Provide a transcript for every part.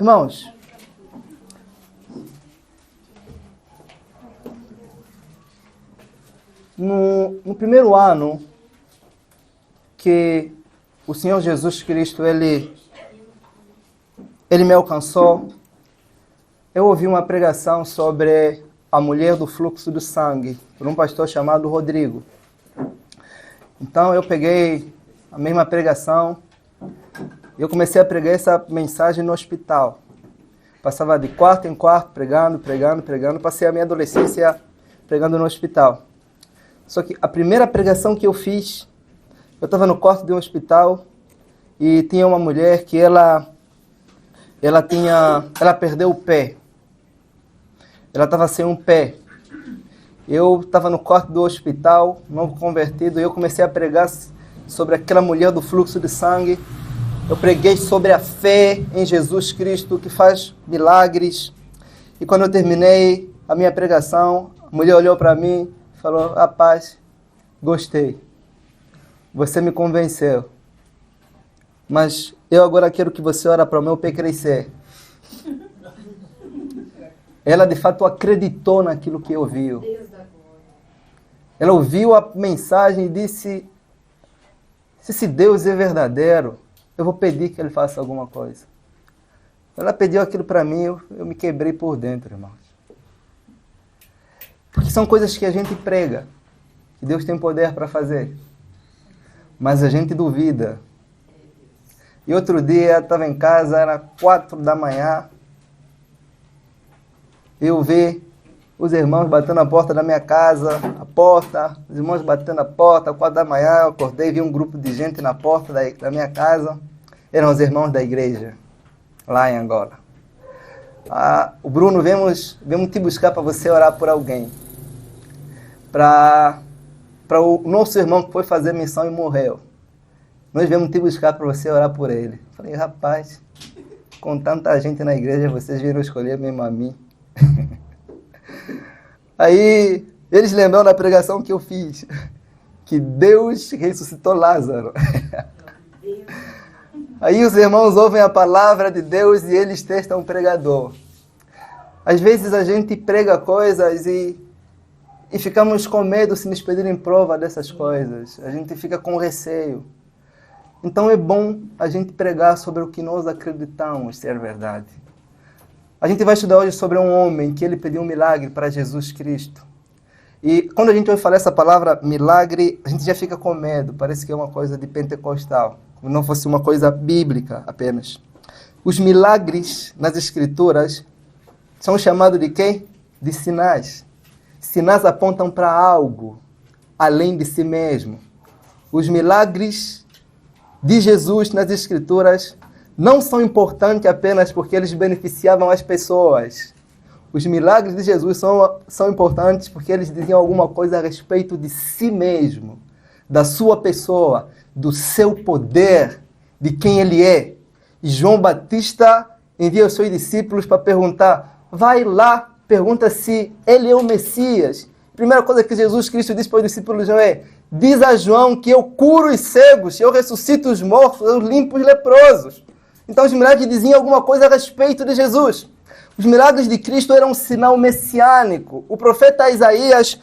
Irmãos, no primeiro ano que o Senhor Jesus Cristo, Ele me alcançou, eu ouvi uma pregação sobre a mulher do fluxo do sangue, por um pastor chamado Rodrigo. Então eu peguei a mesma pregação e eu comecei a pregar essa mensagem no hospital. Passava de quarto em quarto, pregando. Passei a minha adolescência pregando no hospital. Só que a primeira pregação que eu fiz, eu estava no quarto de um hospital e tinha uma mulher que ela perdeu o pé. Ela estava sem um pé. Eu estava no quarto do hospital, novo convertido, e eu comecei a pregar sobre aquela mulher do fluxo de sangue. Eu preguei sobre a fé em Jesus Cristo, que faz milagres. E quando eu terminei a minha pregação, a mulher olhou para mim e falou: rapaz, gostei. Você me convenceu. Mas eu agora quero que você ore para o meu pé crescer. Ela de fato acreditou naquilo que ouviu. Ela ouviu a mensagem e disse: se esse Deus é verdadeiro, eu vou pedir que Ele faça alguma coisa. Ela pediu aquilo para mim, eu me quebrei por dentro, irmãos. Porque são coisas que a gente prega, que Deus tem poder para fazer. Mas a gente duvida. E outro dia, eu estava em casa, era 4 da manhã, eu vi os irmãos batendo a porta da minha casa, os irmãos batendo a porta, 4 da manhã, eu acordei, vi um grupo de gente na porta da minha casa, eram os irmãos da igreja, lá em Angola. O Bruno, viemos te buscar para você orar por alguém, para o nosso irmão que foi fazer missão e morreu. Nós viemos te buscar para você orar por ele. Falei: rapaz, com tanta gente na igreja, vocês viram escolher mesmo a mim. Aí, eles lembram da pregação que eu fiz, que Deus ressuscitou Lázaro. Aí os irmãos ouvem a palavra de Deus e eles testam o pregador. Às vezes a gente prega coisas e ficamos com medo se nos pedirem prova dessas coisas. A gente fica com receio. Então é bom a gente pregar sobre o que nós acreditamos ser verdade. A gente vai estudar hoje sobre um homem que ele pediu um milagre para Jesus Cristo. E quando a gente vai falar essa palavra milagre, a gente já fica com medo. Parece que é uma coisa de pentecostal, como não fosse uma coisa bíblica apenas. Os milagres nas Escrituras são chamados de quê? De sinais. Sinais apontam para algo além de si mesmo. Os milagres de Jesus nas Escrituras não são importantes apenas porque eles beneficiavam as pessoas. Os milagres de Jesus são importantes porque eles diziam alguma coisa a respeito de si mesmo, da sua pessoa, do seu poder, de quem ele é. E João Batista envia os seus discípulos para perguntar: vai lá, pergunta se ele é o Messias. A primeira coisa que Jesus Cristo disse para os discípulos é: diz a João que eu curo os cegos, eu ressuscito os mortos, eu limpo os leprosos. Então os milagres diziam alguma coisa a respeito de Jesus. Os milagres de Cristo eram um sinal messiânico. O profeta Isaías,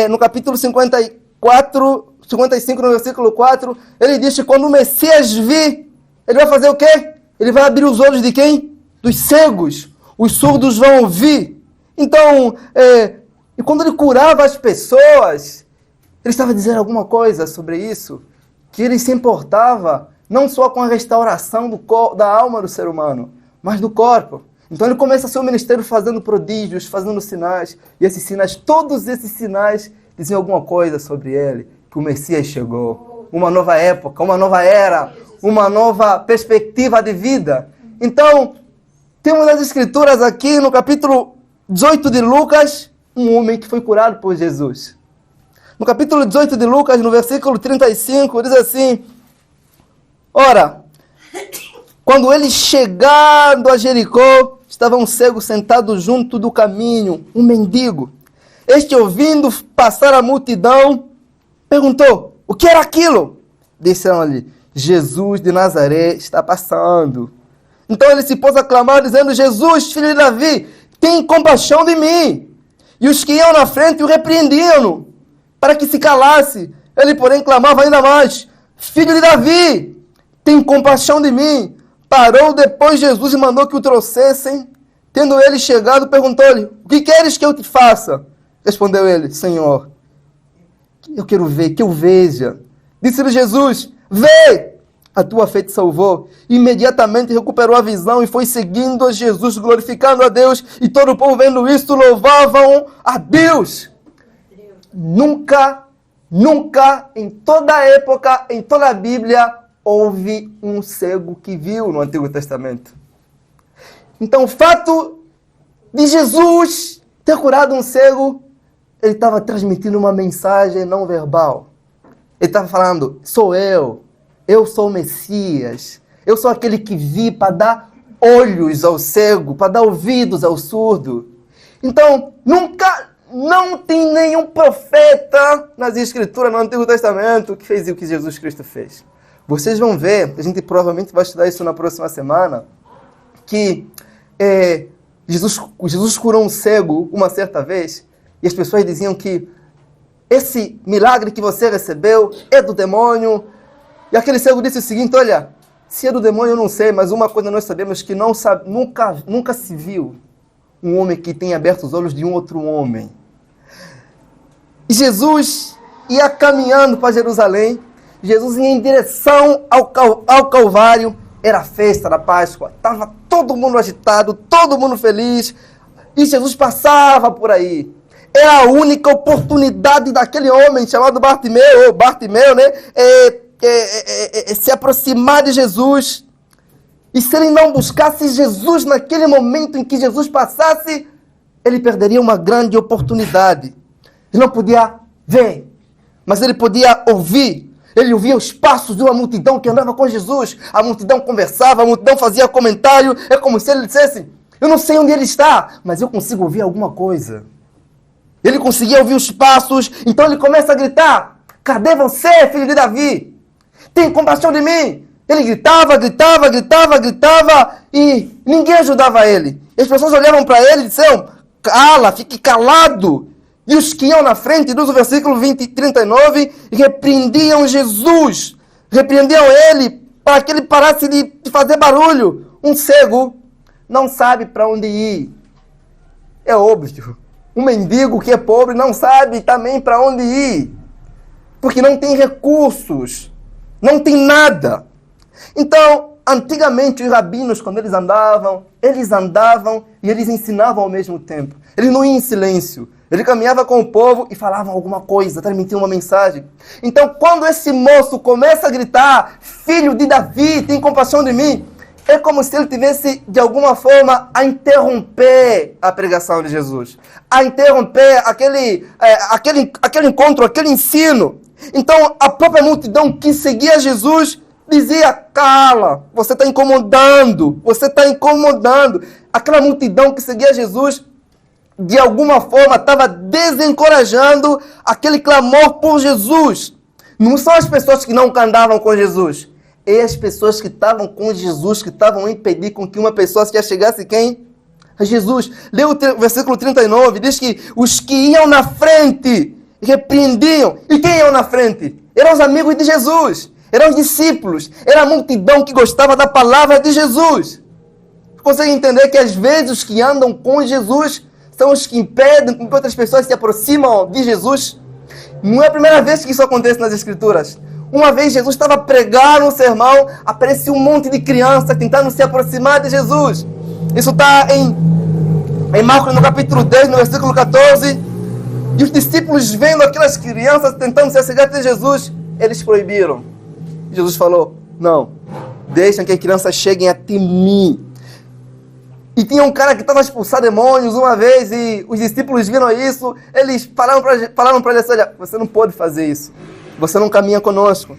no capítulo 55, no versículo 4, ele diz que quando o Messias vir, ele vai fazer o quê? Ele vai abrir os olhos de quem? Dos cegos. Os surdos vão ouvir. Então, e quando ele curava as pessoas, ele estava dizendo alguma coisa sobre isso, que ele se importava não só com a restauração da alma do ser humano, mas do corpo. Então ele começa seu ministério fazendo prodígios, fazendo sinais, e esses sinais, todos esses sinais, diziam alguma coisa sobre ele, que o Messias chegou, uma nova época, uma nova era, uma nova perspectiva de vida. Então, temos as Escrituras aqui no capítulo 18 de Lucas, um homem que foi curado por Jesus. No capítulo 18 de Lucas, no versículo 35, diz assim: ora, quando eles chegando a Jericó, estava um cego sentado junto do caminho, um mendigo. Este, ouvindo passar a multidão, perguntou: o que era aquilo? Disseram-lhe: Jesus de Nazaré está passando. Então ele se pôs a clamar, dizendo: Jesus, filho de Davi, tem compaixão de mim. E os que iam na frente o repreendiam, para que se calasse. Ele, porém, clamava ainda mais: Filho de Davi, tem compaixão de mim. Parou depois Jesus e mandou que o trouxessem. Tendo ele chegado, perguntou-lhe: O que queres que eu te faça? Respondeu ele: Senhor, eu quero ver, que eu veja. Disse-lhe Jesus: Vê! A tua fé te salvou. Imediatamente recuperou a visão e foi seguindo a Jesus, glorificando a Deus. E todo o povo, vendo isso, louvavam a Deus. Nunca, em toda a época, em toda a Bíblia, houve um cego que viu no Antigo Testamento. Então, o fato de Jesus ter curado um cego, ele estava transmitindo uma mensagem não verbal. Ele estava falando: sou eu sou o Messias, eu sou aquele que vi para dar olhos ao cego, para dar ouvidos ao surdo. Então, não tem nenhum profeta nas Escrituras, no Antigo Testamento, que fez o que Jesus Cristo fez. Vocês vão ver, a gente provavelmente vai estudar isso na próxima semana, que Jesus curou um cego uma certa vez, e as pessoas diziam que esse milagre que você recebeu é do demônio. E aquele cego disse o seguinte: olha, se é do demônio eu não sei, mas uma coisa nós sabemos que nunca se viu um homem que tenha aberto os olhos de um outro homem. E Jesus ia caminhando para Jerusalém, Jesus ia em direção ao Calvário, era a festa da Páscoa, estava todo mundo agitado, todo mundo feliz, e Jesus passava por aí. Era a única oportunidade daquele homem chamado Bartimeu, né? Se aproximar de Jesus. E se ele não buscasse Jesus naquele momento em que Jesus passasse, ele perderia uma grande oportunidade. Ele não podia ver, mas ele podia ouvir. Ele ouvia os passos de uma multidão que andava com Jesus. A multidão conversava, a multidão fazia comentário. É como se ele dissesse: eu não sei onde ele está, mas eu consigo ouvir alguma coisa. Ele conseguia ouvir os passos, então ele começa a gritar: cadê você, filho de Davi? Tem compaixão de mim. Ele gritava e ninguém ajudava ele. As pessoas olhavam para ele e disseram: cala, fique calado. E os que iam na frente, do versículo 20 e 39, repreendiam Jesus. Repreendiam ele para que ele parasse de fazer barulho. Um cego não sabe para onde ir. É óbvio. Um mendigo que é pobre não sabe também para onde ir. Porque não tem recursos. Não tem nada. Então, antigamente os rabinos, quando eles andavam e eles ensinavam ao mesmo tempo. Eles não iam em silêncio. Ele caminhava com o povo e falava alguma coisa, transmitia uma mensagem. Então, quando esse moço começa a gritar: filho de Davi, tem compaixão de mim, é como se ele tivesse, de alguma forma, a interromper a pregação de Jesus. A interromper aquele encontro, aquele ensino. Então, a própria multidão que seguia Jesus dizia: cala, você está incomodando. Aquela multidão que seguia Jesus, de alguma forma, estava desencorajando aquele clamor por Jesus. Não são as pessoas que não andavam com Jesus. É as pessoas que estavam com Jesus, que estavam a impedir com que uma pessoa que chegasse quem? A Jesus. Lê o versículo 39, diz que os que iam na frente repreendiam. E quem iam na frente? Eram os amigos de Jesus. Eram os discípulos. Era a multidão que gostava da palavra de Jesus. Consegue entender que às vezes os que andam com Jesus são os que impedem que outras pessoas se aproximam de Jesus? Não é a primeira vez que isso acontece nas Escrituras. Uma vez Jesus estava pregando um sermão, apareceu um monte de crianças tentando se aproximar de Jesus. Isso está em Marcos no capítulo 10, no versículo 14. E os discípulos vendo aquelas crianças tentando se achegar de Jesus, eles proibiram. Jesus falou: não, deixem que as crianças cheguem até mim. E tinha um cara que estava a expulsar demônios uma vez e os discípulos viram isso. Eles falaram para ele: olha, você não pode fazer isso. Você não caminha conosco.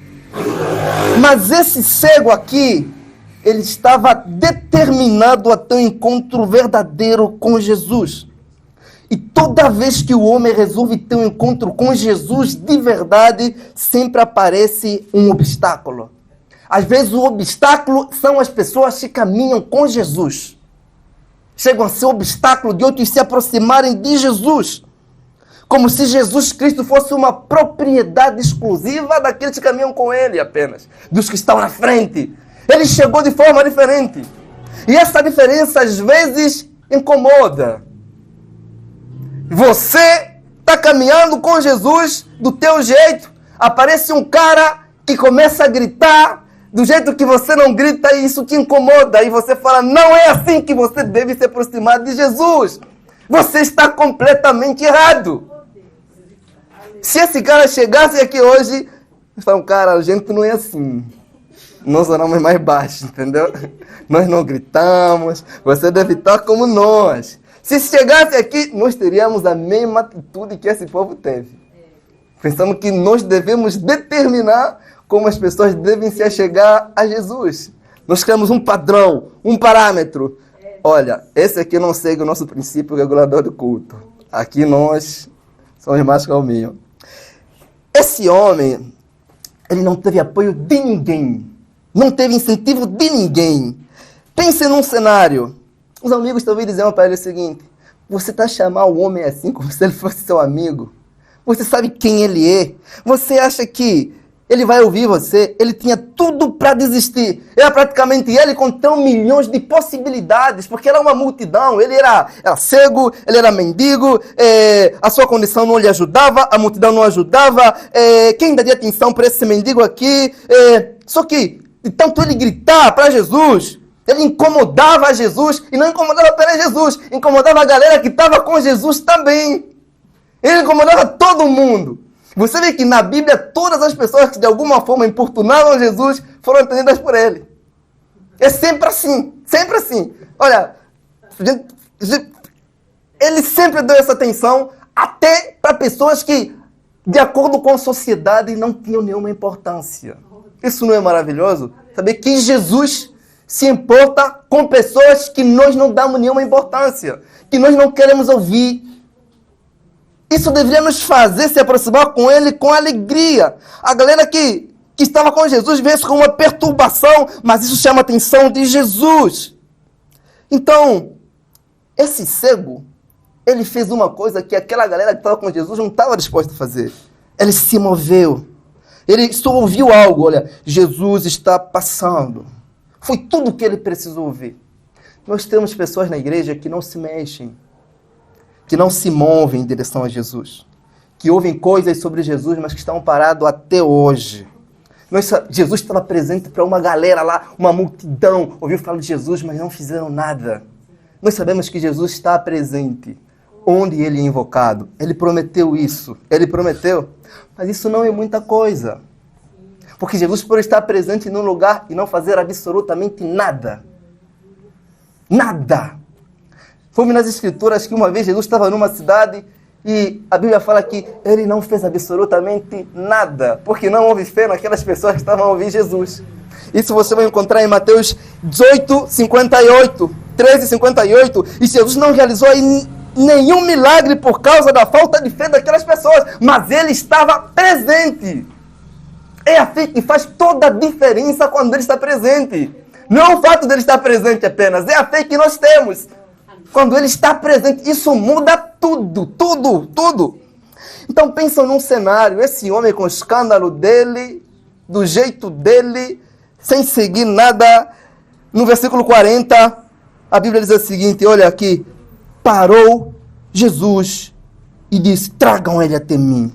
Mas esse cego aqui, ele estava determinado a ter um encontro verdadeiro com Jesus. E toda vez que o homem resolve ter um encontro com Jesus de verdade, sempre aparece um obstáculo. Às vezes o obstáculo são as pessoas que caminham com Jesus. Chegam a ser obstáculo de outros se aproximarem de Jesus. Como se Jesus Cristo fosse uma propriedade exclusiva daqueles que caminham com Ele apenas. Dos que estão na frente. Ele chegou de forma diferente. E essa diferença às vezes incomoda. Você está caminhando com Jesus do teu jeito. Aparece um cara que começa a gritar do jeito que você não grita e isso te incomoda. E você fala, não é assim que você deve se aproximar de Jesus. Você está completamente errado. Se esse cara chegasse aqui hoje, falam, cara, a gente não é assim. Nós oramos mais baixo, entendeu? Nós não gritamos, você deve estar como nós. Se chegasse aqui, nós teríamos a mesma atitude que esse povo teve. Pensamos que nós devemos determinar como as pessoas devem se achegar a Jesus. Nós criamos um padrão, um parâmetro. Olha, esse aqui não segue o nosso princípio regulador do culto. Aqui nós somos mais calminhos. Esse homem, ele não teve apoio de ninguém. Não teve incentivo de ninguém. Pense num cenário. Os amigos talvez diziam para ele o seguinte, você está a chamar o homem assim como se ele fosse seu amigo? Você sabe quem ele é? Você acha que ele vai ouvir você? Ele tinha tudo para desistir. Era praticamente ele com 3 milhões de possibilidades, porque era uma multidão. Ele era cego, ele era mendigo, a sua condição não lhe ajudava, a multidão não ajudava. Quem daria atenção para esse mendigo aqui? Só que, de tanto ele gritar para Jesus, ele incomodava Jesus, e não incomodava apenas Jesus, incomodava a galera que estava com Jesus também. Ele incomodava todo mundo. Você vê que na Bíblia, todas as pessoas que de alguma forma importunavam Jesus foram atendidas por ele. É sempre assim, sempre assim. Olha, ele sempre deu essa atenção até para pessoas que, de acordo com a sociedade, não tinham nenhuma importância. Isso não é maravilhoso? Saber que Jesus se importa com pessoas que nós não damos nenhuma importância, que nós não queremos ouvir. Isso deveria nos fazer se aproximar com Ele com alegria. A galera que estava com Jesus vê isso como uma perturbação, mas isso chama a atenção de Jesus. Então, esse cego, ele fez uma coisa que aquela galera que estava com Jesus não estava disposta a fazer. Ele se moveu. Ele só ouviu algo, olha, Jesus está passando. Foi tudo o que ele precisou ouvir. Nós temos pessoas na igreja que não se mexem, que não se movem em direção a Jesus, que ouvem coisas sobre Jesus, mas que estão parados até hoje. Jesus estava presente para uma galera lá, uma multidão, ouviu falar de Jesus, mas não fizeram nada. Nós sabemos que Jesus está presente onde ele é invocado. Ele prometeu isso, ele prometeu, mas isso não é muita coisa. Porque Jesus pode estar presente num lugar e não fazer absolutamente nada. Nada. Fomos nas Escrituras que uma vez Jesus estava numa cidade e a Bíblia fala que ele não fez absolutamente nada, porque não houve fé naquelas pessoas que estavam a ouvir Jesus. Isso você vai encontrar em Mateus 18, 58, 13, 58. E Jesus não realizou aí nenhum milagre por causa da falta de fé daquelas pessoas, mas ele estava presente. É a fé que faz toda a diferença quando ele está presente. Não é o fato de ele estar presente apenas, é a fé que nós temos. Quando ele está presente, isso muda tudo, tudo, tudo. Então pensam num cenário, esse homem com o escândalo dele, do jeito dele, sem seguir nada. No versículo 40, a Bíblia diz o seguinte, olha aqui, parou Jesus e disse, tragam ele até mim.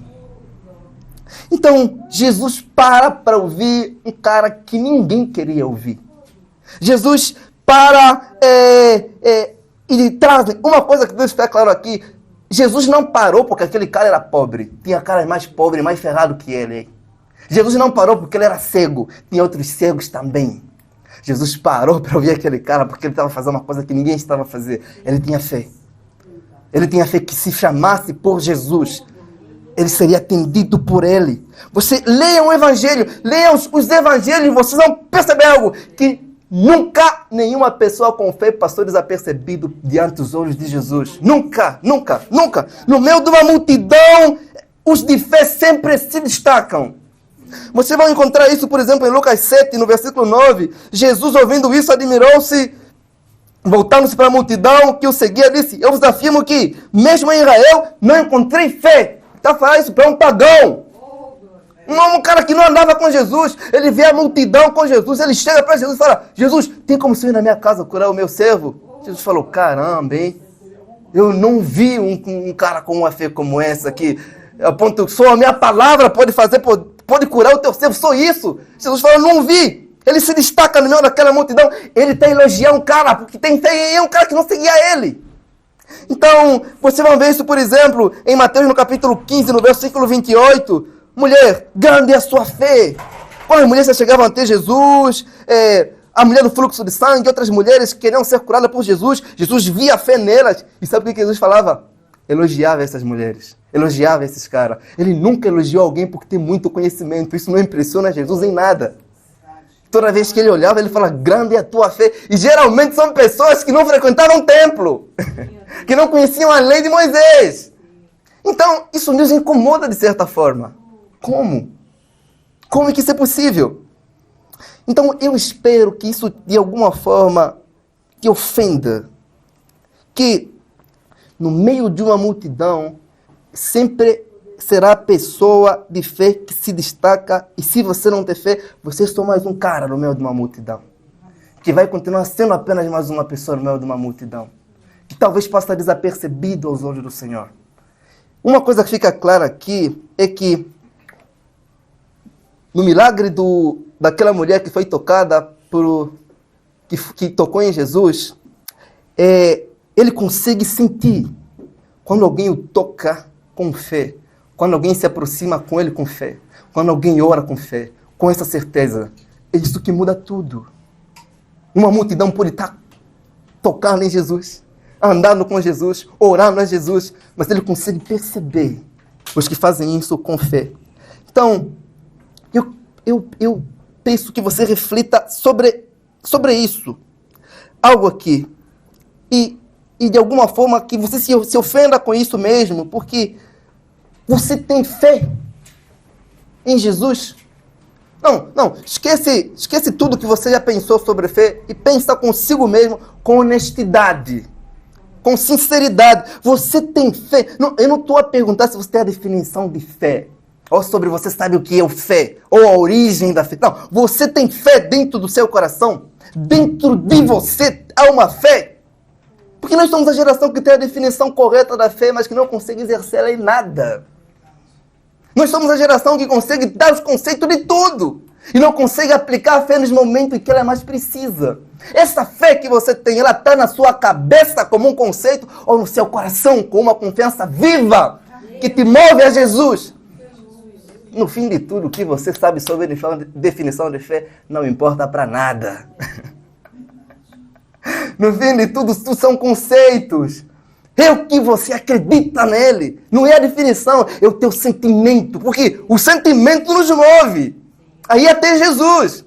Então, Jesus para ouvir um cara que ninguém queria ouvir. Jesus para e trazem. Uma coisa que Deus está claro aqui, Jesus não parou porque aquele cara era pobre. Tinha caras mais pobres, mais ferrados que ele. Jesus não parou porque ele era cego. Tinha outros cegos também. Jesus parou para ouvir aquele cara porque ele estava fazendo uma coisa que ninguém estava a fazer. Ele tinha fé. Ele tinha fé que se chamasse por Jesus, ele seria atendido por ele. Você leia o Evangelho, leia os Evangelhos, vocês vão perceber algo que nunca nenhuma pessoa com fé passou desapercebido diante dos olhos de Jesus. Nunca, nunca, nunca. No meio de uma multidão, os de fé sempre se destacam. Você vai encontrar isso, por exemplo, em Lucas 7, no versículo 9. Jesus, ouvindo isso, admirou-se, voltando-se para a multidão que o seguia, disse: eu vos afirmo que, mesmo em Israel, não encontrei fé. Está falando isso para um pagão. Um cara que não andava com Jesus. Ele vê a multidão com Jesus. Ele chega para Jesus e fala: Jesus, tem como você ir na minha casa curar o meu servo? Jesus falou: caramba, hein? Eu não vi um cara com uma fé como essa aqui. A ponto, só a minha palavra pode fazer, pode curar o teu servo. Só isso. Jesus falou: não vi. Ele se destaca no meio daquela multidão. Ele está elogiando um cara porque tem fé em um cara que não seguia ele. Então, você vai ver isso, por exemplo, em Mateus no capítulo 15, no versículo 28. Mulher, grande é a sua fé. Quando as mulheres chegavam até Jesus, a mulher do fluxo de sangue, outras mulheres que queriam ser curadas por Jesus, Jesus via a fé nelas. E sabe o que Jesus falava? Elogiava essas mulheres, elogiava esses caras. Ele nunca elogiou alguém porque tem muito conhecimento. Isso não impressiona Jesus em nada. Toda vez que ele olhava, ele falava: grande é a tua fé. E geralmente são pessoas que não frequentavam o templo, que não conheciam a lei de Moisés. Então, isso nos incomoda de certa forma. Como? Como é que isso é possível? Então, eu espero que isso, de alguma forma, te ofenda. Que, no meio de uma multidão, sempre será a pessoa de fé que se destaca. E se você não tem fé, você é só mais um cara no meio de uma multidão. Que vai continuar sendo apenas mais uma pessoa no meio de uma multidão. Que talvez passa desapercebido aos olhos do Senhor. Uma coisa que fica clara aqui é que no milagre daquela mulher que foi tocada que tocou em Jesus, ele consegue sentir quando alguém o toca com fé, quando alguém se aproxima com ele com fé, quando alguém ora com fé, com essa certeza. É isso que muda tudo. Uma multidão pode estar tocando em Jesus, andando com Jesus, orando a Jesus, mas ele consegue perceber os que fazem isso com fé. Então, eu penso que você reflita sobre isso. Algo aqui. E de alguma forma que você se ofenda com isso mesmo, porque você tem fé em Jesus. Não, esquece tudo que você já pensou sobre fé e pensa consigo mesmo com honestidade, com sinceridade. Você tem fé? Não, eu não estou a perguntar se você tem a definição de fé, ou sobre você sabe o que é o fé, ou a origem da fé. Não, você tem fé dentro do seu coração? Dentro de você há uma fé? Porque nós somos a geração que tem a definição correta da fé, mas que não consegue exercê-la em nada. Nós somos a geração que consegue dar os conceitos de tudo e não consegue aplicar a fé nos momentos em que ela é mais precisa. Essa fé que você tem, ela está na sua cabeça como um conceito ou no seu coração com uma confiança viva que te move a Jesus? No fim de tudo, o que você sabe sobre a definição de fé não importa para nada. No fim de tudo são conceitos. É o que você acredita nele. Não é a definição, é o teu sentimento. Porque o sentimento nos move. Aí até Jesus.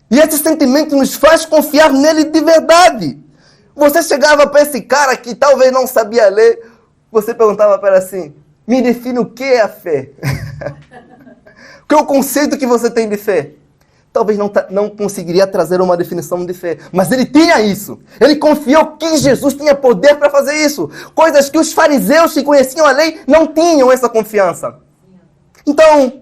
E esse sentimento nos faz confiar nele de verdade. Você chegava para esse cara que talvez não sabia ler. Você perguntava para ele assim: me define o que é a fé. Qual é o conceito que você tem de fé? Talvez não conseguiria trazer uma definição de fé. Mas ele tinha isso. Ele confiou que Jesus tinha poder para fazer isso. Coisas que os fariseus que conheciam a lei não tinham essa confiança. Então,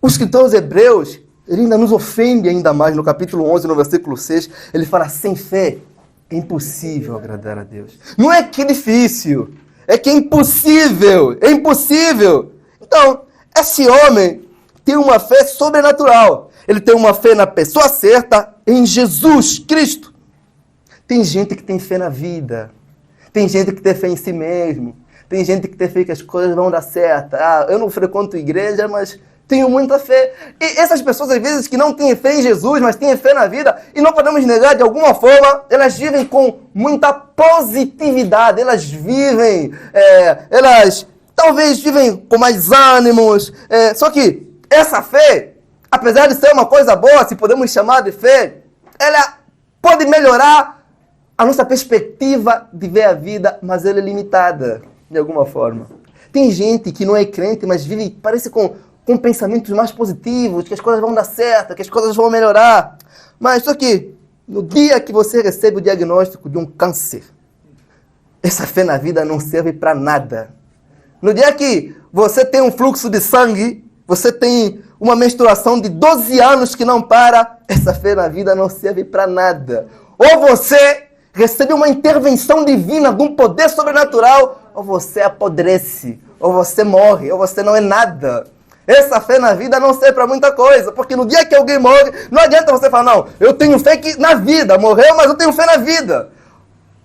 o escritor aos Hebreus, ele ainda nos ofende ainda mais. No capítulo 11, no versículo 6, ele fala: sem fé é impossível agradar a Deus. Não é que é difícil, é que é impossível. É impossível. Então, esse homem tem uma fé sobrenatural. Ele tem uma fé na pessoa certa, em Jesus Cristo. Tem gente que tem fé na vida. Tem gente que tem fé em si mesmo. Tem gente que tem fé que as coisas vão dar certo. Eu não frequento igreja, mas tenho muita fé. E essas pessoas, às vezes, que não têm fé em Jesus, mas têm fé na vida, e não podemos negar, de alguma forma, elas vivem com muita positividade. Elas vivem, elas talvez vivem com mais ânimos. Só que essa fé, apesar de ser uma coisa boa, se podemos chamar de fé, ela pode melhorar a nossa perspectiva de ver a vida, mas ela é limitada, de alguma forma. Tem gente que não é crente, mas vive, parece com com pensamentos mais positivos, que as coisas vão dar certo, que as coisas vão melhorar. Mas só que no dia que você recebe o diagnóstico de um câncer, essa fé na vida não serve para nada. No dia que você tem um fluxo de sangue, você tem uma menstruação de 12 anos que não para, essa fé na vida não serve para nada. Ou você recebe uma intervenção divina de um poder sobrenatural, ou você apodrece, ou você morre, ou você não é nada. Essa fé na vida não serve para muita coisa, porque no dia que alguém morre, não adianta você falar, não, eu tenho fé na vida, morreu, mas eu tenho fé na vida.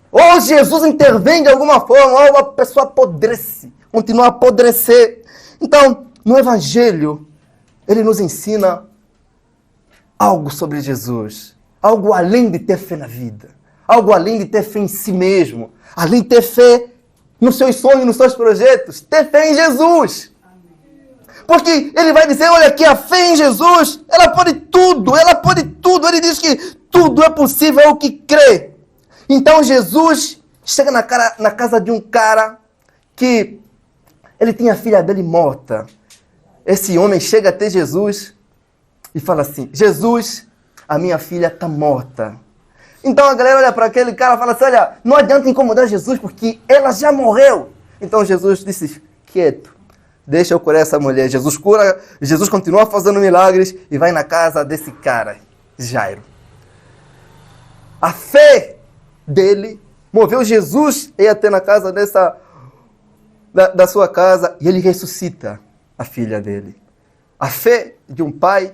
Ou Jesus intervém de alguma forma, ou a pessoa apodrece, continua a apodrecer. Então, no Evangelho, ele nos ensina algo sobre Jesus, algo além de ter fé na vida, algo além de ter fé em si mesmo, além de ter fé nos seus sonhos, nos seus projetos, ter fé em Jesus. Porque ele vai dizer, olha, que a fé em Jesus, ela pode tudo. Ele diz que tudo é possível ao que crê. Então Jesus chega na casa de um cara que ele tinha a filha dele morta. Esse homem chega até Jesus e fala assim, Jesus, a minha filha está morta. Então a galera olha para aquele cara e fala assim, olha, não adianta incomodar Jesus porque ela já morreu. Então Jesus disse, quieto. Deixa eu curar essa mulher. Jesus cura, Jesus continua fazendo milagres e vai na casa desse cara, Jairo. A fé dele moveu Jesus a ir até na casa da sua casa e ele ressuscita a filha dele. A fé de um pai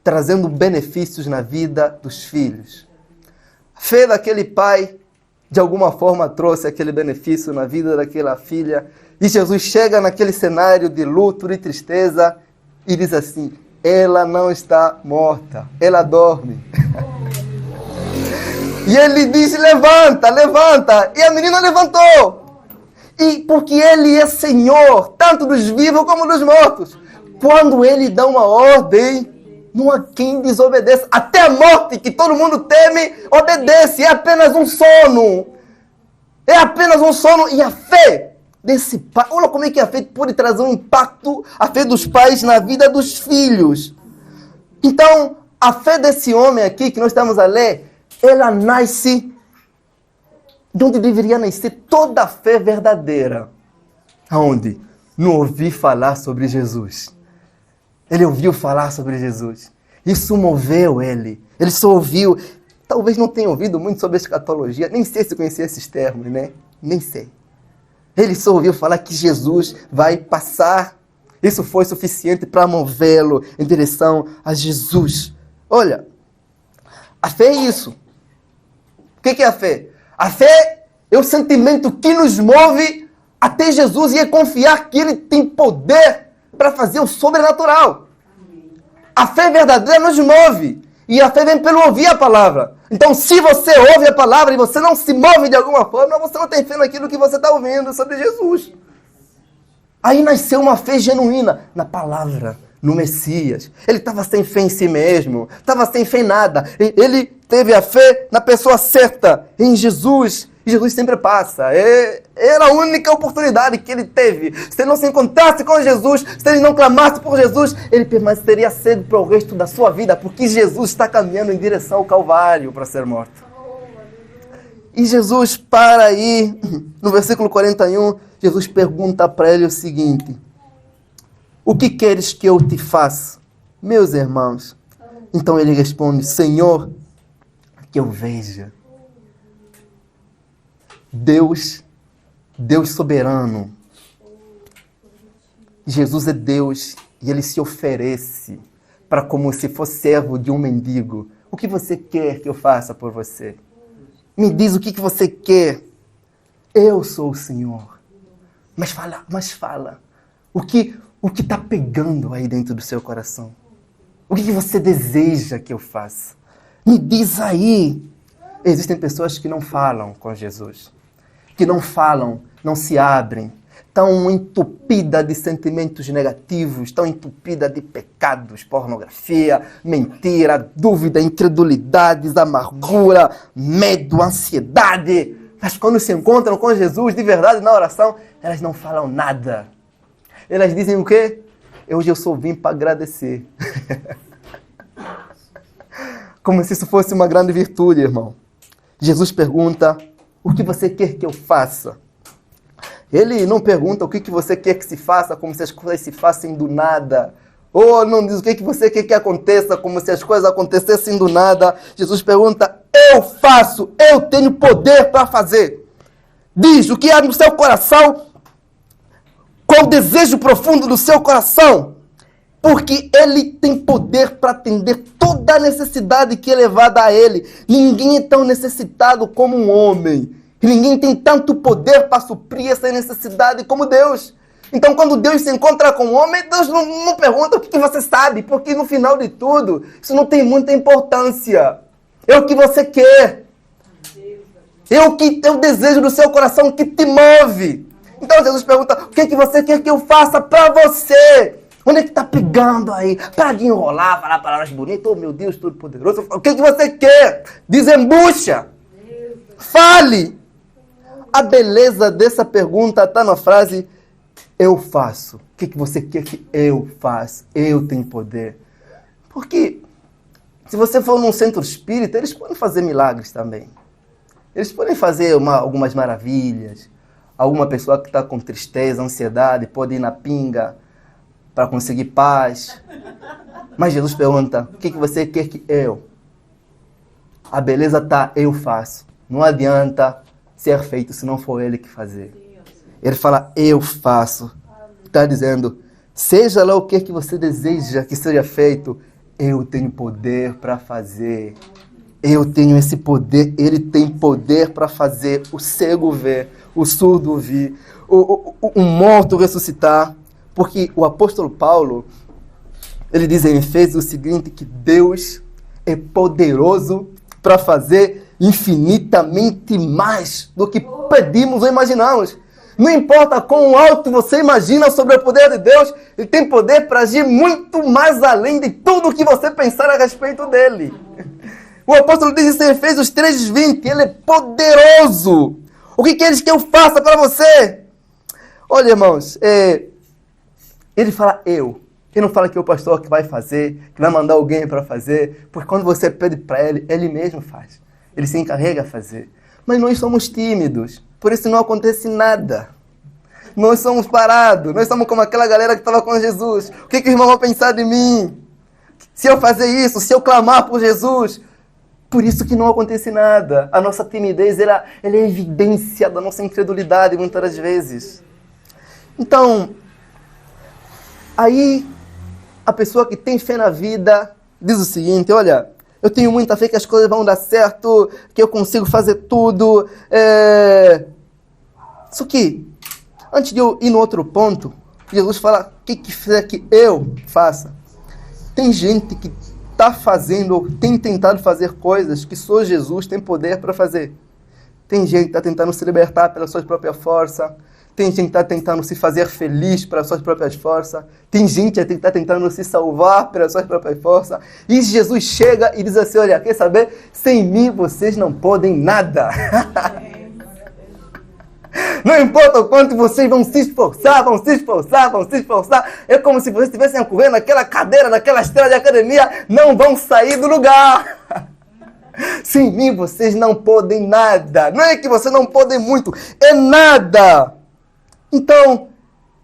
trazendo benefícios na vida dos filhos. A fé daquele pai, de alguma forma, trouxe aquele benefício na vida daquela filha. E Jesus chega naquele cenário de luto e tristeza e diz assim, ela não está morta, ela dorme. E ele diz, levanta, levanta. E a menina levantou. E porque ele é Senhor, tanto dos vivos como dos mortos. Quando ele dá uma ordem, não há quem desobedeça. Até a morte, que todo mundo teme, obedece. É apenas um sono. É apenas um sono. E a fé desse pai, olha como é que a fé pode trazer um impacto, a fé dos pais na vida dos filhos. Então, a fé desse homem aqui, que nós estamos a ler, ela nasce de onde deveria nascer toda a fé verdadeira. Aonde? No ouvir falar sobre Jesus. Ele ouviu falar sobre Jesus. Isso moveu ele. Ele só ouviu. Talvez não tenha ouvido muito sobre escatologia. Nem sei se conhecia esses termos, né? Nem sei. Ele só ouviu falar que Jesus vai passar. Isso foi suficiente para movê-lo em direção a Jesus. Olha, a fé é isso. O que é a fé? A fé é o sentimento que nos move até Jesus e é confiar que Ele tem poder para fazer o sobrenatural. A fé verdadeira nos move. E a fé vem pelo ouvir a palavra. Então, se você ouve a palavra e você não se move de alguma forma, você não tem fé naquilo que você está ouvindo sobre Jesus. Aí nasceu uma fé genuína na palavra, no Messias. Ele estava sem fé em si mesmo, estava sem fé em nada. Ele teve a fé na pessoa certa, em Jesus. E Jesus sempre passa. Era a única oportunidade que ele teve. Se ele não se encontrasse com Jesus, se ele não clamasse por Jesus, ele permaneceria cedo para o resto da sua vida, porque Jesus está caminhando em direção ao Calvário para ser morto. E Jesus para aí, no versículo 41, Jesus pergunta para ele o seguinte: o que queres que eu te faça, meus irmãos? Então ele responde: Senhor, que eu veja. Deus soberano. Jesus é Deus e Ele se oferece para como se fosse servo de um mendigo. O que você quer que eu faça por você? Me diz o que você quer. Eu sou o Senhor. Mas fala. O que está pegando aí dentro do seu coração? O que você deseja que eu faça? Me diz aí. Existem pessoas que não falam com Jesus. Que não falam, não se abrem, tão entupida de sentimentos negativos, tão entupida de pecados, pornografia, mentira, dúvida, incredulidades, amargura, medo, ansiedade. Mas quando se encontram com Jesus de verdade na oração, elas não falam nada. Elas dizem o quê? Hoje eu só vim para agradecer. Como se isso fosse uma grande virtude, irmão. Jesus pergunta, o que você quer que eu faça? Ele não pergunta o que você quer que se faça, como se as coisas se façam do nada. Ou não diz o que você quer que aconteça, como se as coisas acontecessem do nada. Jesus pergunta, eu faço, eu tenho poder para fazer. Diz o que há no seu coração, qual o desejo profundo do seu coração. Porque Ele tem poder para atender toda a necessidade que é levada a Ele. Ninguém é tão necessitado como um homem. E ninguém tem tanto poder para suprir essa necessidade como Deus. Então, quando Deus se encontra com o homem, Deus não pergunta o que você sabe, porque no final de tudo, isso não tem muita importância. É o que você quer. É o desejo do seu coração que te move. Então, Jesus pergunta, o que você quer que eu faça para você? Onde é que está pegando aí? Para de enrolar, falar palavras bonitas. Oh, meu Deus, Todo-Poderoso. O que você quer? Desembucha. Fale. A beleza dessa pergunta está na frase, eu faço. O que você quer que eu faça? Eu tenho poder. Porque se você for num centro espírita, eles podem fazer milagres também. Eles podem fazer algumas maravilhas. Alguma pessoa que está com tristeza, ansiedade, pode ir na pinga para conseguir paz. Mas Jesus pergunta, o que você quer que eu? A beleza está, eu faço. Não adianta ser feito se não for Ele que fazer. Ele fala, eu faço. Está dizendo, seja lá o que você deseja que seja feito, eu tenho poder para fazer. Eu tenho esse poder, Ele tem poder para fazer o cego ver, o surdo ouvir, o morto ressuscitar. Porque o apóstolo Paulo, ele diz em Efésios o seguinte, que Deus é poderoso para fazer infinitamente mais do que pedimos ou imaginamos. Não importa quão alto você imagina sobre o poder de Deus, Ele tem poder para agir muito mais além de tudo que você pensar a respeito dele. O apóstolo diz isso em Efésios 3:20, Ele é poderoso. O que queres que eu faça para você? Olha, irmãos, ele fala eu. Ele não fala que é o pastor que vai fazer, que vai mandar alguém para fazer, porque quando você pede para ele, ele mesmo faz. Ele se encarrega a fazer. Mas nós somos tímidos, por isso não acontece nada. Nós somos parados, nós somos como aquela galera que estava com Jesus. O que o irmão vai pensar de mim? Se eu fazer isso, se eu clamar por Jesus? Por isso que não acontece nada. A nossa timidez, ela é evidência da nossa incredulidade muitas das vezes. Então, aí a pessoa que tem fé na vida diz o seguinte, olha, eu tenho muita fé que as coisas vão dar certo, que eu consigo fazer tudo. Só que, antes de eu ir no outro ponto, Jesus fala, o que quiser que eu faça? Tem gente que está fazendo, ou tem tentado fazer coisas que só Jesus tem poder para fazer. Tem gente que está tentando se libertar pela sua própria força. Tem gente que está tentando se fazer feliz pelas suas próprias forças. Tem gente que está tentando se salvar pelas suas próprias forças. E Jesus chega e diz assim, olha, quer saber? Sem mim vocês não podem nada. Não importa o quanto vocês vão se esforçar, vão se esforçar, vão se esforçar. É como se vocês estivessem a correr naquela cadeira, naquela estrada de academia. Não vão sair do lugar. Sem mim vocês não podem nada. Não é que você não pode muito, é nada. Então,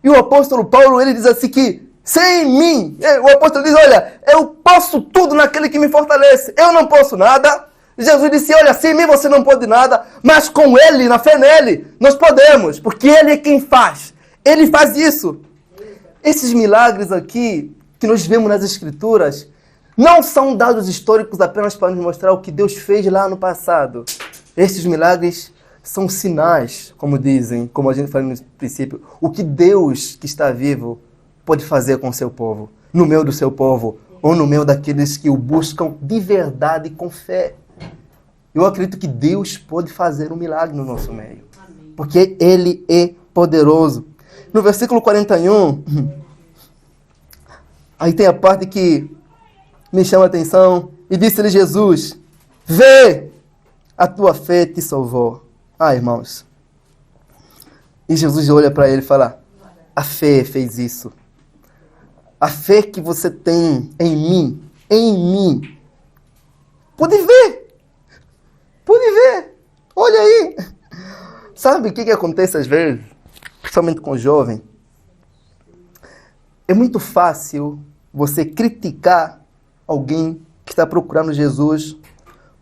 e o apóstolo Paulo, ele diz assim que, sem mim, o apóstolo diz, olha, eu posso tudo naquele que me fortalece. Eu não posso nada. Jesus disse, olha, sem mim você não pode nada, mas com Ele, na fé nele, nós podemos, porque Ele é quem faz. Ele faz isso. Esses milagres aqui, que nós vemos nas Escrituras, não são dados históricos apenas para nos mostrar o que Deus fez lá no passado. Esses milagres são sinais, como dizem, como a gente falou no princípio, o que Deus que está vivo pode fazer com o seu povo, no meio do seu povo, ou no meio daqueles que o buscam de verdade e com fé. Eu acredito que Deus pode fazer um milagre no nosso meio, porque Ele é poderoso. No versículo 41, aí tem a parte que me chama a atenção, e disse-lhe Jesus, vê, a tua fé te salvou. Irmãos, e Jesus olha para ele e fala, a fé fez isso. a fé que você tem em mim, pode ver, olha aí. Sabe o que acontece às vezes, principalmente com o jovem? É muito fácil você criticar alguém que está procurando Jesus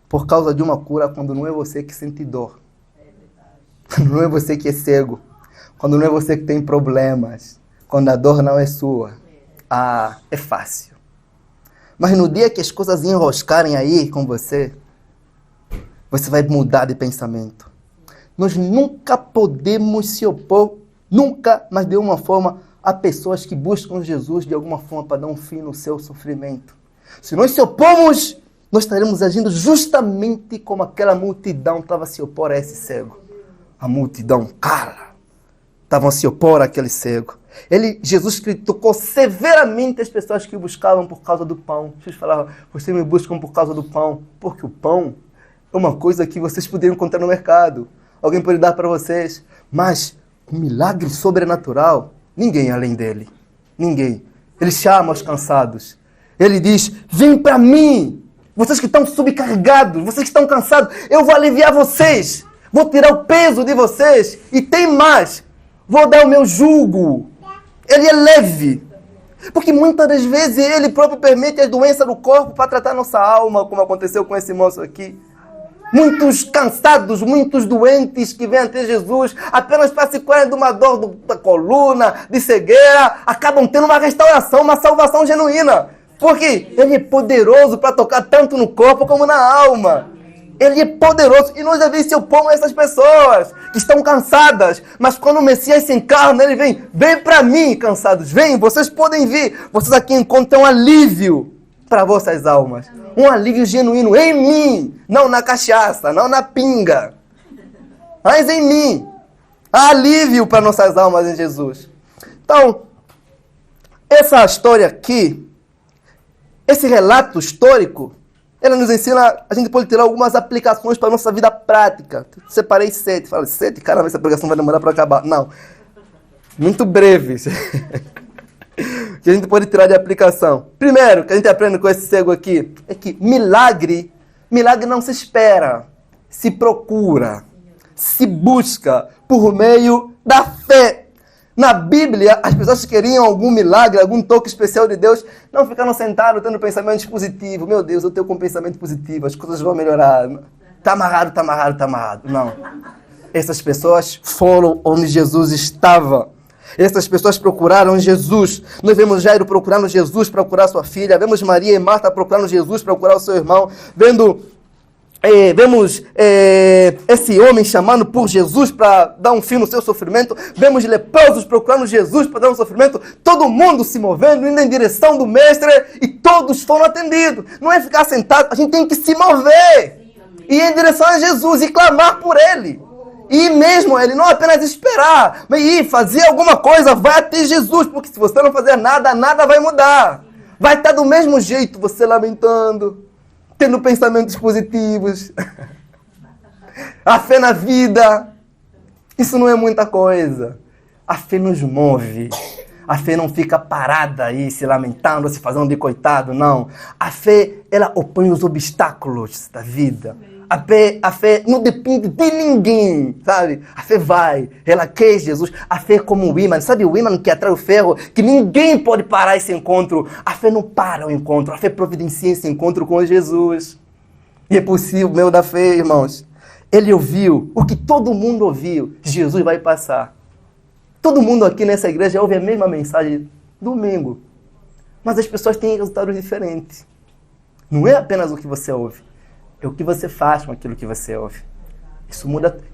por causa de uma cura, quando não é você que sente dor. Quando não é você que é cego. Quando não é você que tem problemas. Quando a dor não é sua. Ah, é fácil. Mas no dia que as coisas enroscarem aí com você, você vai mudar de pensamento. Nós nunca podemos se opor, nunca, mas de uma forma, a pessoas que buscam Jesus de alguma forma para dar um fim no seu sofrimento. Se nós se opomos, nós estaremos agindo justamente como aquela multidão estava a se opor a esse cego. A multidão, estavam a se opor àquele cego. Jesus criticou severamente as pessoas que o buscavam por causa do pão. Jesus falava, vocês me buscam por causa do pão, porque o pão é uma coisa que vocês poderiam encontrar no mercado. Alguém pode dar para vocês, mas um milagre sobrenatural, ninguém além dele. Ninguém. Ele chama os cansados. Ele diz, vem para mim, vocês que estão subcarregados, vocês que estão cansados, eu vou aliviar vocês, vou tirar o peso de vocês, e tem mais, vou dar o meu jugo. Ele é leve, porque muitas das vezes ele próprio permite as doenças do corpo para tratar nossa alma, como aconteceu com esse moço aqui. Muitos cansados, muitos doentes que vêm até Jesus apenas para se curar de uma dor da coluna, de cegueira, acabam tendo uma restauração, uma salvação genuína. Porque ele é poderoso para tocar tanto no corpo como na alma. Ele é poderoso. E nós devemos se opor a essas pessoas que estão cansadas. Mas quando o Messias se encarna, ele vem para mim, cansados. Vem, vocês podem vir. Vocês aqui encontram um alívio para vossas almas. Um alívio genuíno em mim. Não na cachaça, não na pinga. Mas em mim. Há alívio para nossas almas em Jesus. Então, essa história aqui, esse relato histórico, ela nos ensina, a gente pode tirar algumas aplicações para a nossa vida prática. Separei 7. Falei, 7? Caramba, essa pregação vai demorar para acabar. Não. Muito breve. Que a gente pode tirar de aplicação. Primeiro, que a gente aprende com esse cego aqui, é que milagre não se espera, se procura, se busca por meio da fé. Na Bíblia, as pessoas que queriam algum milagre, algum toque especial de Deus, não ficaram sentados tendo pensamentos positivos. Meu Deus, eu tenho um pensamento positivo, as coisas vão melhorar. Está amarrado. Não. Essas pessoas foram onde Jesus estava. Essas pessoas procuraram Jesus. Nós vemos Jairo procurando Jesus para curar sua filha. Vemos Maria e Marta procurando Jesus para curar o seu irmão. Vemos esse homem chamando por Jesus para dar um fim no seu sofrimento. Vemos leprosos procurando Jesus para dar um sofrimento. Todo mundo se movendo, indo em direção do Mestre, e todos foram atendidos. Não é ficar sentado, a gente tem que se mover. E ir em direção a Jesus e clamar por Ele. E mesmo Ele, não apenas esperar, mas ir fazer alguma coisa, vai até Jesus. Porque se você não fazer nada, nada vai mudar. Vai estar do mesmo jeito, você lamentando, tendo pensamentos positivos, a fé na vida. Isso não é muita coisa. A fé nos move. A fé não fica parada aí, se lamentando, se fazendo de coitado, não. A fé, ela opõe os obstáculos da vida. A fé não depende de ninguém, sabe? A fé vai, ela quer Jesus. A fé é como o ímã, sabe o ímã que atrai o ferro? Que ninguém pode parar esse encontro. A fé não para o encontro, a fé providencia esse encontro com Jesus. E é possível, meu da fé, irmãos. Ele ouviu o que todo mundo ouviu. Jesus vai passar. Todo mundo aqui nessa igreja ouve a mesma mensagem domingo. Mas as pessoas têm resultados diferentes. Não é apenas o que você ouve. É o que você faz com aquilo que você ouve.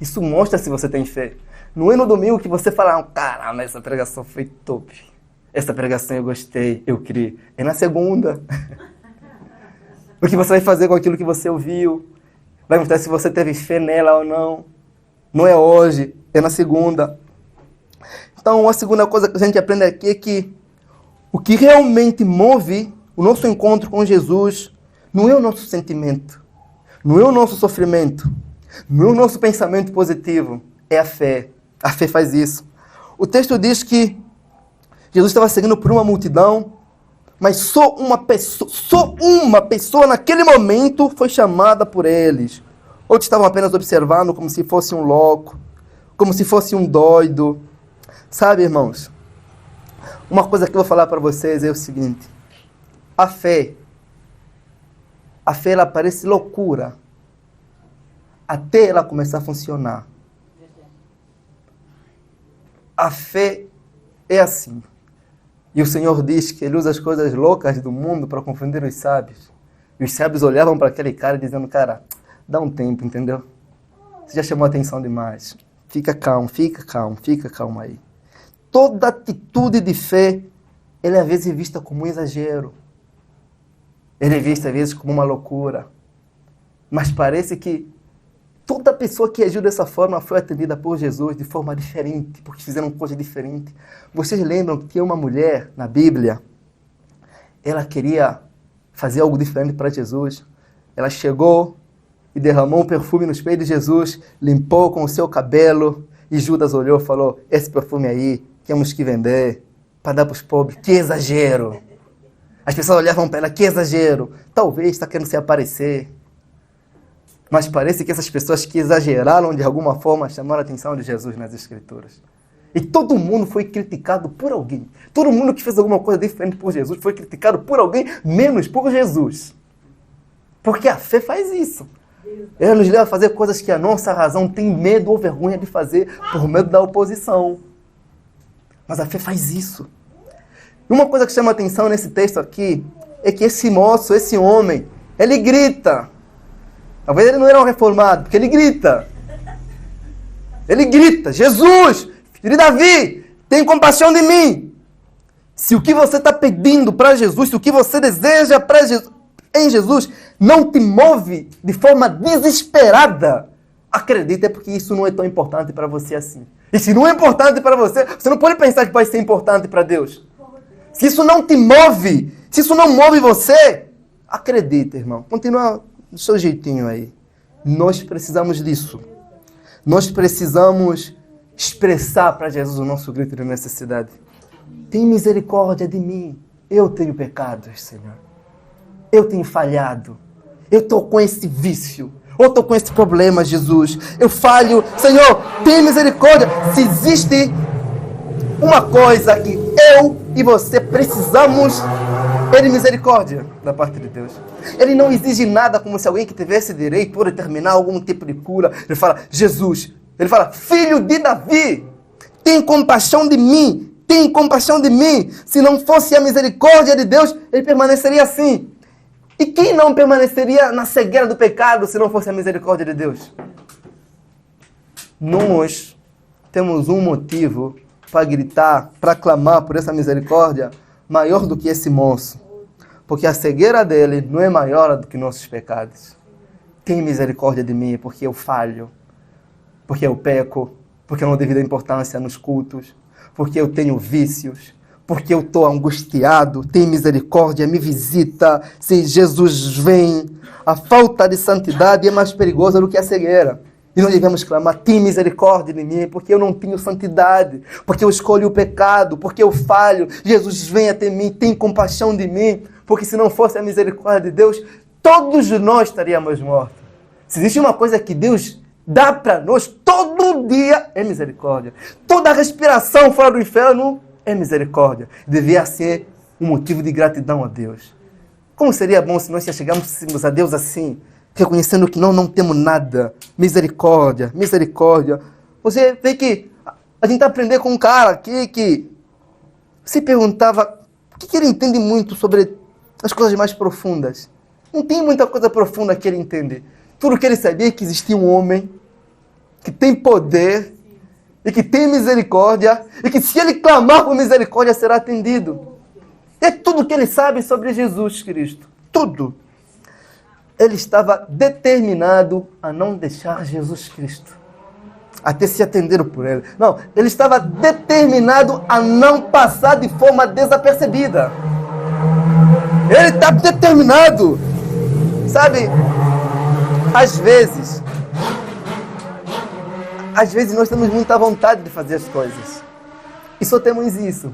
Isso mostra se você tem fé. Não é no domingo que você fala, caramba, essa pregação foi top. Essa pregação eu gostei, eu criei. É na segunda. O que você vai fazer com aquilo que você ouviu. Vai mostrar se você teve fé nela ou não. Não é hoje, é na segunda. Então, a segunda coisa que a gente aprende aqui é que o que realmente move o nosso encontro com Jesus não é o nosso sentimento. Não é o nosso sofrimento, não é o nosso pensamento positivo, é a fé. A fé faz isso. O texto diz que Jesus estava seguindo por uma multidão Mas só uma pessoa naquele momento foi chamada por eles. Outros estavam apenas observando como se fosse um louco, como se fosse um doido. Sabe, irmãos? Uma coisa que eu vou falar para vocês é o seguinte. A fé ela parece loucura até ela começar a funcionar. A fé é assim. E o Senhor diz que Ele usa as coisas loucas do mundo para confundir os sábios. E os sábios olhavam para aquele cara dizendo, cara, dá um tempo, entendeu? Você já chamou a atenção demais. Fica calmo aí. Toda atitude de fé, ela às vezes é vista como um exagero. Ela é vista às vezes como uma loucura. Mas parece que toda pessoa que agiu dessa forma foi atendida por Jesus de forma diferente, porque fizeram coisa diferente. Vocês lembram que tinha uma mulher na Bíblia, ela queria fazer algo diferente para Jesus. Ela chegou e derramou um perfume nos pés de Jesus, limpou com o seu cabelo, e Judas olhou e falou, esse perfume aí, temos que vender para dar para os pobres. Que exagero! As pessoas olhavam para ela, que exagero! Talvez está querendo se aparecer. Mas parece que essas pessoas que exageraram de alguma forma chamaram a atenção de Jesus nas Escrituras. E todo mundo foi criticado por alguém. Todo mundo que fez alguma coisa diferente por Jesus foi criticado por alguém, menos por Jesus. Porque a fé faz isso. Ela nos leva a fazer coisas que a nossa razão tem medo ou vergonha de fazer por medo da oposição. Mas a fé faz isso. E uma coisa que chama a atenção nesse texto aqui é que esse moço, esse homem, ele grita. Talvez ele não era um reformado, porque ele grita. Ele grita, Jesus, filho de Davi, tem compaixão de mim. Se o que você está pedindo para Jesus, se o que você deseja para Jesus, em Jesus, não te move de forma desesperada, acredita, é porque isso não é tão importante para você assim. E se não é importante para você, você não pode pensar que vai ser importante para Deus. Se isso não te move, se isso não move você, acredita, irmão. Continua do seu jeitinho aí. Nós precisamos disso. Nós precisamos expressar para Jesus o nosso grito de necessidade. Tem misericórdia de mim. Eu tenho pecados, Senhor. Eu tenho falhado. Eu estou com esse vício. Eu estou com esse problema, Jesus. Eu falho. Senhor, tem misericórdia. Se existe uma coisa que eu e você precisamos, é de misericórdia da parte de Deus. Ele não exige nada como se alguém que tivesse direito por determinar algum tipo de cura. Ele fala, Jesus. Ele fala, filho de Davi, tem compaixão de mim. Tem compaixão de mim. Se não fosse a misericórdia de Deus, ele permaneceria assim. E quem não permaneceria na cegueira do pecado se não fosse a misericórdia de Deus? Nós temos um motivo para gritar, para clamar por essa misericórdia maior do que esse moço. Porque a cegueira dele não é maior do que nossos pecados. Tem misericórdia de mim porque eu falho, porque eu peco, porque eu não devido importância nos cultos, porque eu tenho vícios, porque eu estou angustiado. Tem misericórdia, me visita. Se Jesus vem, a falta de santidade é mais perigosa do que a cegueira. E nós devemos clamar, tem misericórdia de mim, porque eu não tenho santidade, porque eu escolho o pecado, porque eu falho. Jesus, vem até mim, tem compaixão de mim, porque se não fosse a misericórdia de Deus, todos nós estaríamos mortos. Se existe uma coisa que Deus dá para nós todo dia, é misericórdia. Toda respiração fora do inferno é misericórdia. Devia ser um motivo de gratidão a Deus. Como seria bom se nós chegássemos a Deus assim, reconhecendo que não temos nada. Misericórdia, misericórdia. Você vê que a gente aprender com um cara que se perguntava o que ele entende muito sobre as coisas mais profundas. Não tem muita coisa profunda que ele entende. Tudo que ele sabia é que existia um homem que tem poder e que tem misericórdia e que se ele clamar por misericórdia será atendido. É tudo que ele sabe sobre Jesus Cristo. Tudo. Ele estava determinado a não deixar Jesus Cristo até se atenderam por ele. Não, ele estava determinado a não passar de forma desapercebida. Ele está determinado. Sabe, às vezes nós temos muita vontade de fazer as coisas. E só temos isso.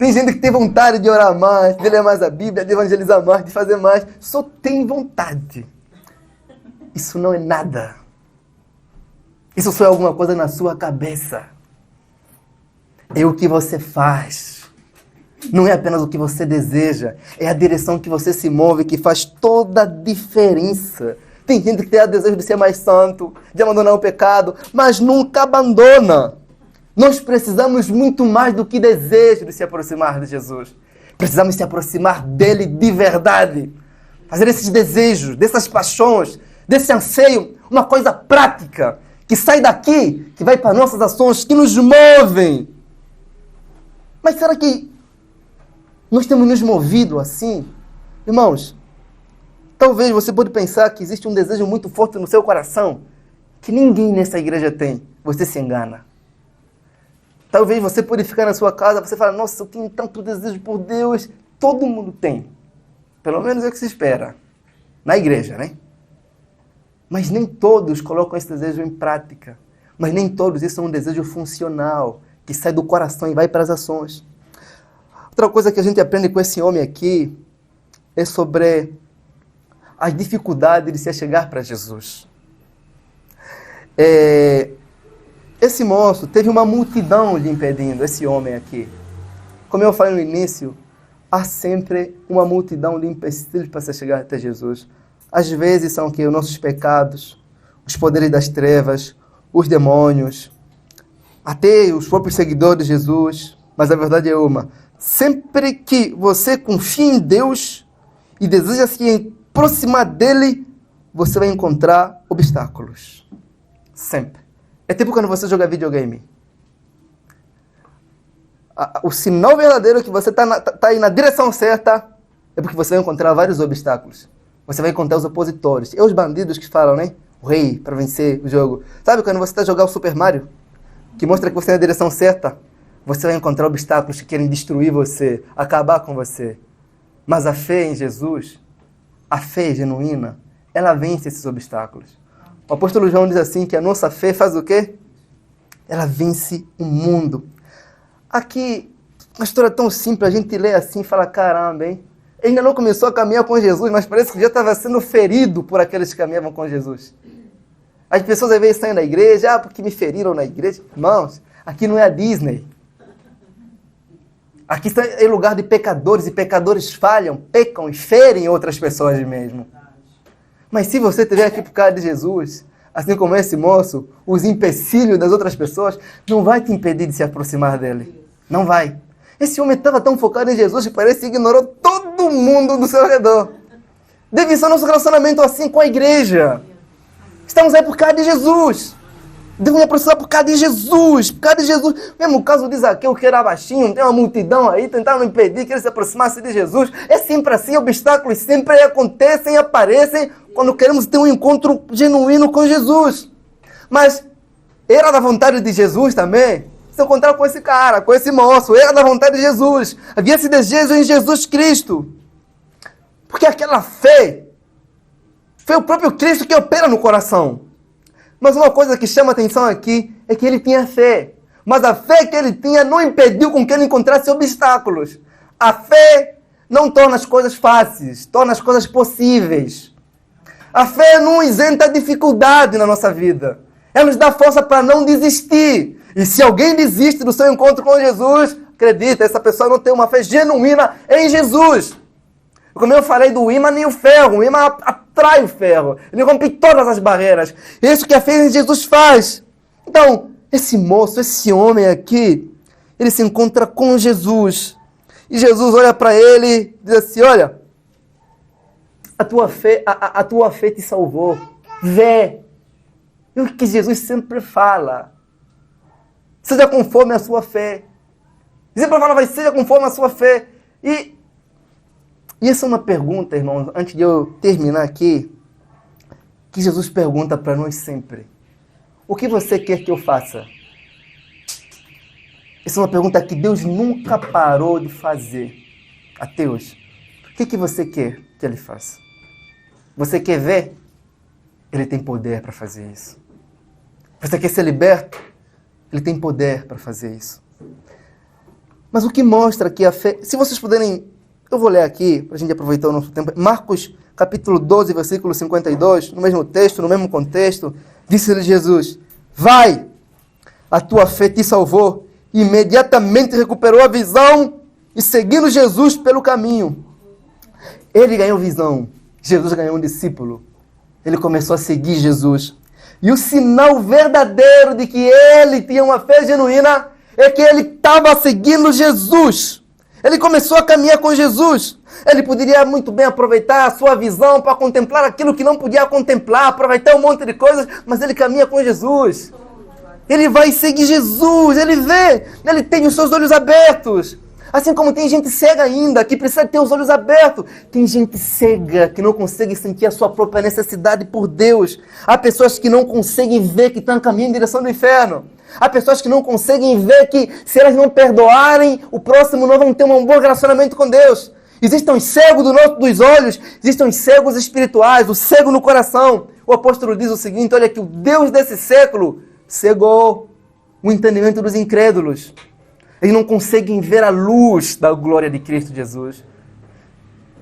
Tem gente que tem vontade de orar mais, de ler mais a Bíblia, de evangelizar mais, de fazer mais. Só tem vontade. Isso não é nada. Isso só é alguma coisa na sua cabeça. É o que você faz. Não é apenas o que você deseja. É a direção que você se move que faz toda a diferença. Tem gente que tem o desejo de ser mais santo, de abandonar o pecado, mas nunca abandona. Nós precisamos muito mais do que desejo de se aproximar de Jesus. Precisamos se aproximar dele de verdade. Fazer esses desejos, dessas paixões, desse anseio, uma coisa prática, que sai daqui, que vai para nossas ações, que nos movem. Mas será que nós temos nos movido assim? Irmãos, talvez você pode pensar que existe um desejo muito forte no seu coração, que ninguém nessa igreja tem. Você se engana. Talvez você pode ficar na sua casa, você fala, nossa, eu tenho tanto desejo por Deus. Todo mundo tem. Pelo menos é o que se espera. Na igreja, né? Mas nem todos colocam esse desejo em prática. Mas nem todos, isso é um desejo funcional, que sai do coração e vai para as ações. Outra coisa que a gente aprende com esse homem aqui é sobre as dificuldades de se chegar para Jesus. Esse moço teve uma multidão lhe impedindo, esse homem aqui. Como eu falei no início, há sempre uma multidão de empecilhos para se chegar até Jesus. Às vezes são que os nossos pecados, os poderes das trevas, os demônios, até os próprios seguidores de Jesus. Mas a verdade é uma: sempre que você confia em Deus e deseja se aproximar dele, você vai encontrar obstáculos. Sempre. É tipo quando você joga videogame. O sinal verdadeiro que você está aí na direção certa é porque você vai encontrar vários obstáculos. Você vai encontrar os opositores. E os bandidos que falam, né? O rei, para vencer o jogo. Sabe quando você está jogando o Super Mario? Que mostra que você é na direção certa? Você vai encontrar obstáculos que querem destruir você, acabar com você. Mas a fé em Jesus, a fé genuína, ela vence esses obstáculos. O apóstolo João diz assim, que a nossa fé faz o quê? Ela vence o mundo. Aqui, uma história tão simples, a gente lê assim e fala, caramba, hein? Ele ainda não começou a caminhar com Jesus, mas parece que já estava sendo ferido por aqueles que caminhavam com Jesus. As pessoas às vezes saem da igreja, porque me feriram na igreja. Irmãos, aqui não é a Disney. Aqui é lugar de pecadores, e pecadores falham, pecam e ferem outras pessoas mesmo. Mas se você estiver aqui por causa de Jesus, assim como esse moço, os empecilhos das outras pessoas não vai te impedir de se aproximar dele. Não vai. Esse homem estava tão focado em Jesus que parece que ignorou todo mundo do seu redor. Deve ser nosso relacionamento assim com a igreja. Estamos aí por causa de Jesus. Devemos aproximar por causa de Jesus. Por causa de Jesus. Mesmo o caso de Zaqueu, que era baixinho, tem uma multidão aí tentando impedir que ele se aproximasse de Jesus. É sempre assim, obstáculos sempre acontecem, aparecem quando queremos ter um encontro genuíno com Jesus. Mas era da vontade de Jesus também se encontrar com esse cara, com esse moço. Era da vontade de Jesus. Havia esse desejo em Jesus Cristo. Porque aquela fé foi o próprio Cristo que opera no coração. Mas uma coisa que chama atenção aqui é que ele tinha fé. Mas a fé que ele tinha não impediu com que ele encontrasse obstáculos. A fé não torna as coisas fáceis, torna as coisas possíveis. A fé não isenta a dificuldade na nossa vida. Ela nos dá força para não desistir. E se alguém desiste do seu encontro com Jesus, acredita, essa pessoa não tem uma fé genuína em Jesus. Como eu falei do ímã e o ferro. O ímã atrai o ferro. Ele rompe todas as barreiras. É isso que a fé em Jesus faz. Então, esse moço, esse homem aqui, ele se encontra com Jesus. E Jesus olha para ele e diz assim, olha, a tua fé te salvou. Vê. É o que Jesus sempre fala. Seja conforme a sua fé. Ele sempre fala, seja conforme a sua fé. E essa é uma pergunta, irmãos, antes de eu terminar aqui, que Jesus pergunta para nós sempre. O que você quer que eu faça? Essa é uma pergunta que Deus nunca parou de fazer até hoje. O que você quer que Ele faça? Você quer ver? Ele tem poder para fazer isso. Você quer ser liberto? Ele tem poder para fazer isso. Mas o que mostra que a fé... Se vocês puderem... Eu vou ler aqui, para a gente aproveitar o nosso tempo. Marcos, capítulo 12, versículo 52, no mesmo texto, no mesmo contexto, disse-lhe Jesus: vai, a tua fé te salvou. E imediatamente recuperou a visão e seguindo Jesus pelo caminho. Ele ganhou visão. Jesus ganhou um discípulo. Ele começou a seguir Jesus. E o sinal verdadeiro de que ele tinha uma fé genuína é que ele estava seguindo Jesus. Ele começou a caminhar com Jesus. Ele poderia muito bem aproveitar a sua visão para contemplar aquilo que não podia contemplar, aproveitar um monte de coisas, mas ele caminha com Jesus. Ele vai seguir Jesus, ele vê, ele tem os seus olhos abertos. Assim como tem gente cega ainda, que precisa ter os olhos abertos. Tem gente cega que não consegue sentir a sua própria necessidade por Deus. Há pessoas que não conseguem ver que estão caminhando em direção ao inferno. Há pessoas que não conseguem ver que se elas não perdoarem, o próximo não vão ter um bom relacionamento com Deus. Existem os cegos dos olhos, existem os cegos espirituais, o cego no coração. O apóstolo diz o seguinte: olha que o Deus desse século cegou o entendimento dos incrédulos. Eles não conseguem ver a luz da glória de Cristo Jesus.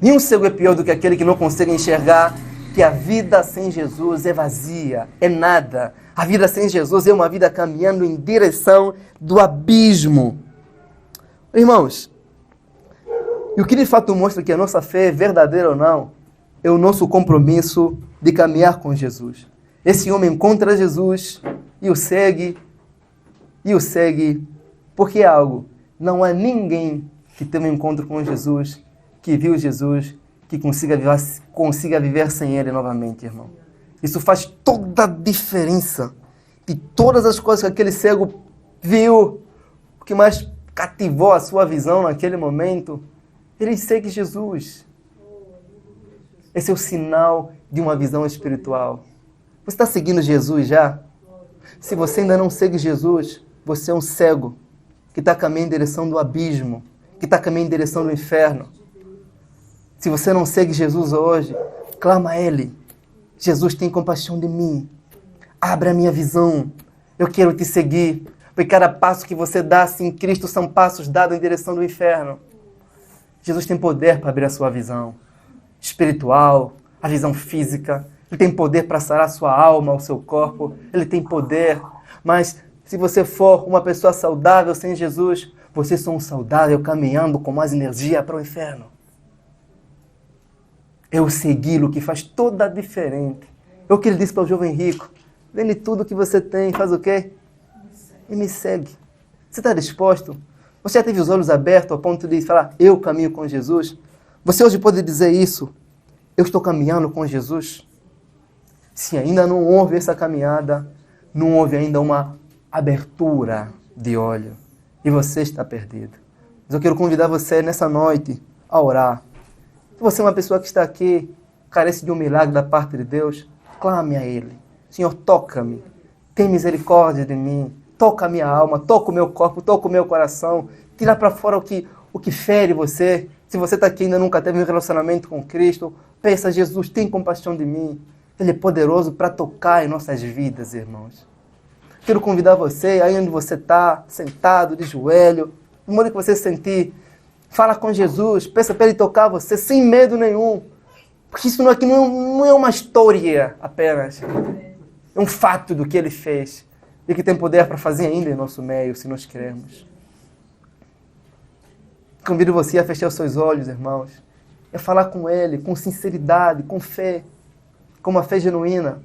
Nenhum cego é pior do que aquele que não consegue enxergar que a vida sem Jesus é vazia, é nada. A vida sem Jesus é uma vida caminhando em direção do abismo. Irmãos, e o que de fato mostra que a nossa fé é verdadeira ou não, é o nosso compromisso de caminhar com Jesus. Esse homem encontra Jesus e o segue, porque é algo. Não há ninguém que tenha um encontro com Jesus, que viu Jesus, que consiga viver sem Ele novamente, irmão. Isso faz toda a diferença. De todas as coisas que aquele cego viu, o que mais cativou a sua visão naquele momento, ele segue Jesus. Esse é o sinal de uma visão espiritual. Você está seguindo Jesus já? Se você ainda não segue Jesus, você é um cego que está caminhando em direção do abismo, que está caminhando em direção do inferno. Se você não segue Jesus hoje, clama a Ele. Jesus, tem compaixão de mim. Abre a minha visão. Eu quero te seguir. Porque cada passo que você dá em Cristo são passos dados em direção do inferno. Jesus tem poder para abrir a sua visão espiritual, a visão física. Ele tem poder para sarar a sua alma, o seu corpo. Ele tem poder. Mas se você for uma pessoa saudável sem Jesus, você é um saudável caminhando com mais energia para o inferno. É o segui-lo que faz toda a diferença. É o que ele disse para o jovem rico: vende tudo que você tem, faz o quê? E me segue. Você está disposto? Você já teve os olhos abertos ao ponto de falar: eu caminho com Jesus? Você hoje pode dizer isso: eu estou caminhando com Jesus? Se ainda não houve essa caminhada, não houve ainda uma abertura de olho, e você está perdido. Mas eu quero convidar você nessa noite a orar. Se você é uma pessoa que está aqui, carece de um milagre da parte de Deus, clame a Ele. Senhor, toca-me. Tem misericórdia de mim. Toca a minha alma, toca o meu corpo, toca o meu coração. Tira para fora o que fere você. Se você está aqui e ainda nunca teve um relacionamento com Cristo, peça: Jesus, tem compaixão de mim. Ele é poderoso para tocar em nossas vidas, irmãos. Quero convidar você, aí onde você está, sentado, de joelho, no modo que você se sentir, fala com Jesus, peça para Ele tocar você sem medo nenhum. Porque isso aqui não é uma história apenas. É um fato do que Ele fez. E que tem poder para fazer ainda em nosso meio, se nós queremos. Convido você a fechar os seus olhos, irmãos. É falar com Ele, com sinceridade, com fé. Com uma fé genuína.